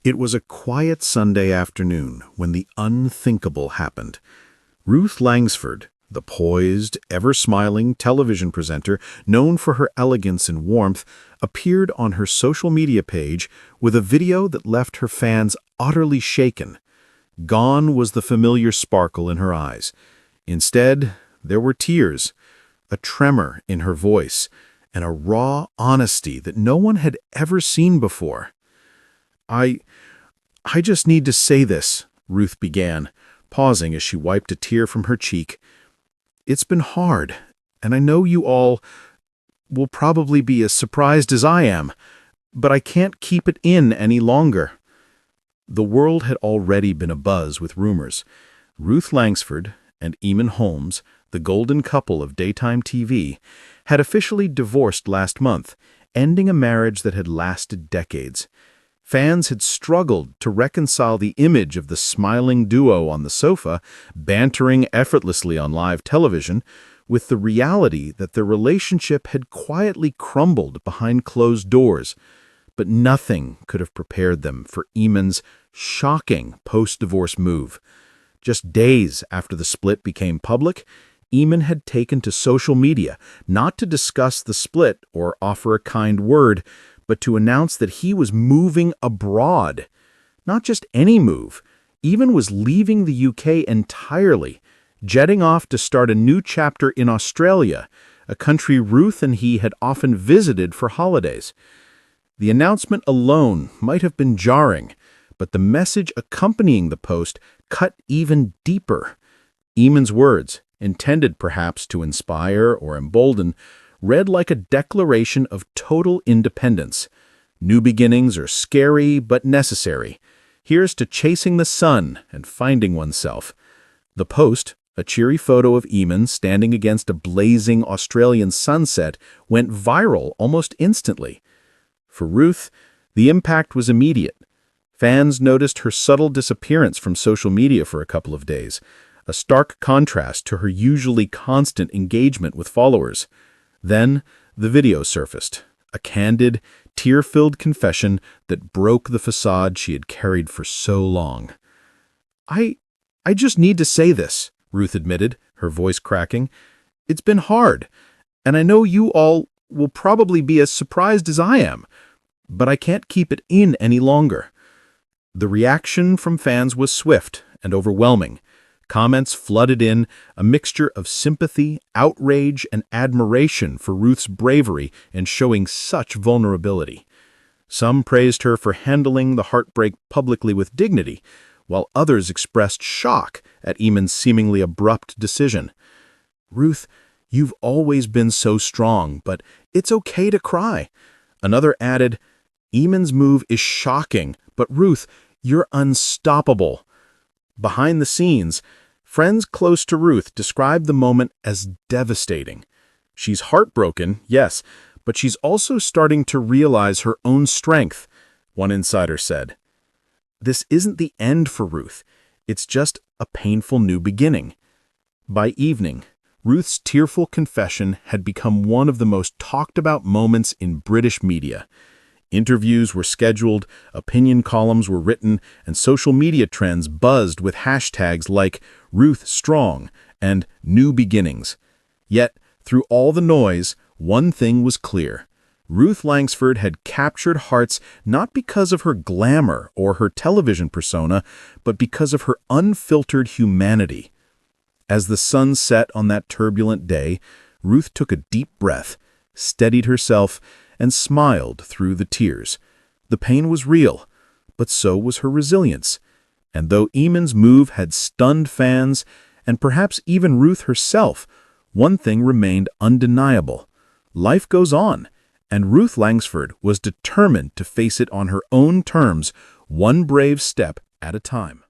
It was a quiet Sunday afternoon when the unthinkable happened. Ruth Langsford, the poised, ever-smiling television presenter known for her elegance and warmth, appeared on her social media page with a video that left her fans utterly shaken. Gone was the familiar sparkle in her eyes. Instead, there were tears, a tremor in her voice, and a raw honesty that no one had ever seen before. I just need to say this, Ruth began, pausing as she wiped a tear from her cheek. It's been hard, and I know you all will probably be as surprised as I am, but I can't keep it in any longer. The world had already been abuzz with rumors. Ruth Langsford and Eamonn Holmes, the golden couple of daytime TV, had officially divorced last month, ending a marriage that had lasted decades. Fans had struggled to reconcile the image of the smiling duo on the sofa, bantering effortlessly on live television, with the reality that their relationship had quietly crumbled behind closed doors. But nothing could have prepared them for Eamonn's shocking post-divorce move. Just days after the split became public, Eamonn had taken to social media, not to discuss the split or offer a kind word, but to announce that he was moving abroad. Not just any move. Eamonn was leaving the UK entirely, jetting off to start a new chapter in Australia, a country Ruth and he had often visited for holidays. The announcement alone might have been jarring, but the message accompanying the post cut even deeper. Eamonn's words, intended perhaps to inspire or embolden, read like a declaration of total independence. New beginnings are scary but necessary. Here's to chasing the sun and finding oneself. The post, a cheery photo of Eamonn standing against a blazing Australian sunset, went viral almost instantly. For Ruth, the impact was immediate. Fans noticed her subtle disappearance from social media for a couple of days, a stark contrast to her usually constant engagement with followers. Then, the video surfaced, a candid, tear-filled confession that broke the facade she had carried for so long. I just need to say this, Ruth admitted, her voice cracking. It's been hard, and I know you all will probably be as surprised as I am, but I can't keep it in any longer. The reaction from fans was swift and overwhelming. Comments flooded in, a mixture of sympathy, outrage, and admiration for Ruth's bravery in showing such vulnerability. Some praised her for handling the heartbreak publicly with dignity, while others expressed shock at Eamonn's seemingly abrupt decision. "Ruth, you've always been so strong, but it's okay to cry." Another added, "Eamonn's move is shocking, but Ruth, you're unstoppable." Behind the scenes, friends close to Ruth described the moment as devastating. She's heartbroken, yes, but she's also starting to realize her own strength, one insider said. This isn't the end for Ruth. It's just a painful new beginning. By evening, Ruth's tearful confession had become one of the most talked about moments in British media. Interviews were scheduled, opinion columns were written, and social media trends buzzed with hashtags like Ruth Strong and New Beginnings. Yet, through all the noise, one thing was clear. Ruth Langsford had captured hearts not because of her glamour or her television persona, but because of her unfiltered humanity. As the sun set on that turbulent day, Ruth took a deep breath, steadied herself, and smiled through the tears. The pain was real, but so was her resilience. And though Eamonn's move had stunned fans, and perhaps even Ruth herself, one thing remained undeniable. Life goes on, and Ruth Langsford was determined to face it on her own terms, one brave step at a time.